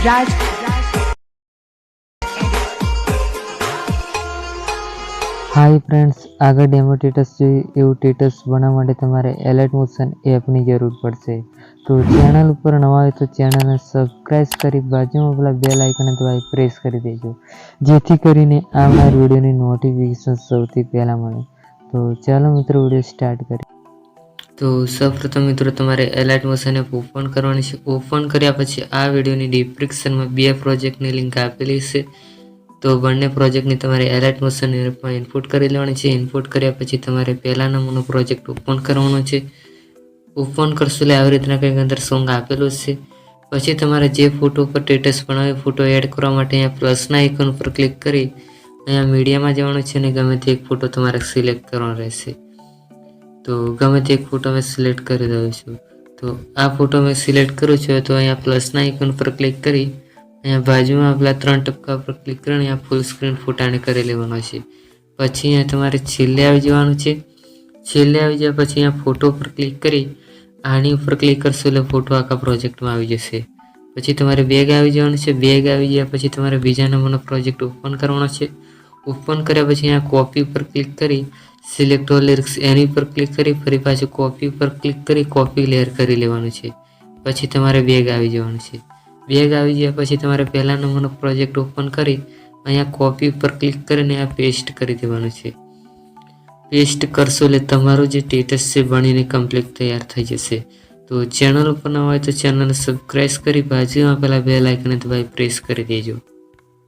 રાજ hi friends, આગળ demo ટેટસ જોઈએ એવું ટેટસ બનાવવા માટે તમારે એલાઇટ મોશન એપની જરૂર પડશે. તો ચેનલ ઉપર નવા હોય તો ચેનલને સબસ્ક્રાઇબ કરી બાજુમાં પેલા બેલ આઇકન દબાવી પ્રેસ કરી દેજો, જેથી કરીને આવનાર વિડીયોની નોટિફિકેશન સૌથી પહેલાં મળે. તો ચાલો મિત્રો, વિડીયો સ્ટાર્ટ કરીએ. તો સૌપ્રથમ મિત્રો તમારે એલાઇટ મોશન એપ ઓપન કરવાની છે. ઓપન કર્યા પછી આ વિડીયોની ડિસ્ક્રિપ્શનમાં બે પ્રોજેક્ટની લિંક આપેલી છે. તો બંને પ્રોજેક્ટની તમારે એલાઇટ મોશન એપમાં ઇનપુટ કરી લેવાની છે. ઇનપુટ કર્યા પછી તમારે પહેલા નંબરનો પ્રોજેક્ટ ઓપન કરવાનો છે. ઓપન કરશો એટલે આવી રીતના કંઈક અંદર સોંગ આપેલું છે. પછી તમારે જે ફોટો પર સ્ટેટસ બનાવ્યો ફોટો એડ કરવા માટે અહીંયા પ્લસના આઇકન પર ક્લિક કરી અહીંયા મીડિયામાં જવાનું છે અને ગમે તે એક ફોટો તમારે સિલેક્ટ કરવાનો રહેશે. તો ગમે તે એક ફોટો મેં સિલેક્ટ કરી દઉં છું. તો આ ફોટો મેં સિલેક્ટ કરું છું તો અહીંયા પ્લસના આઇકન પર ક્લિક કરી અહીંયા બાજુમાં આપેલા 3 ટપકા પર ક્લિક કરીને અહીંયા ફૂલ સ્ક્રીન ફોટાને કરી લેવાનો છે. પછી અહીંયા તમારે છેલ્લે આવી જવાનું છે. છેલ્લે આવી ગયા પછી અહીંયા ફોટો પર ક્લિક કરી આની ઉપર ક્લિક કરશો એટલે ફોટો આખા પ્રોજેક્ટમાં આવી જશે. પછી તમારે બેગ આવી જવાનું છે. બેગ આવી ગયા પછી તમારે બીજા નંબરનો પ્રોજેક્ટ ઓપન કરવાનો છે. ઓપન કર્યા પછી અહીંયા કોપી પર ક્લિક કરી સિલેક્ટ ઓલ લિરિક્સ એની પર ક્લિક કરી ફરી પાછું કોપી પર ક્લિક કરી કોપી લેયર કરી લેવાનું છે. પછી તમારે બેગ આવી જવાનું છે. બેગ આવી ગયા પછી તમારે પહેલા નંબરનો પ્રોજેક્ટ ઓપન કરી અહીંયા કોપી પર ક્લિક કરીને આ પેસ્ટ કરી દેવાનું છે. પેસ્ટ કરશો એટલે તમારું જે સ્ટેટસ છે બનીને કમ્પ્લીટ તૈયાર થઈ જશે. તો ચેનલ ઉપર ન હોય તો ચેનલને સબસ્ક્રાઇબ કરી બાજુમાં પેલા બેલ આઇકન દબાવી પ્રેસ કરી દેજો.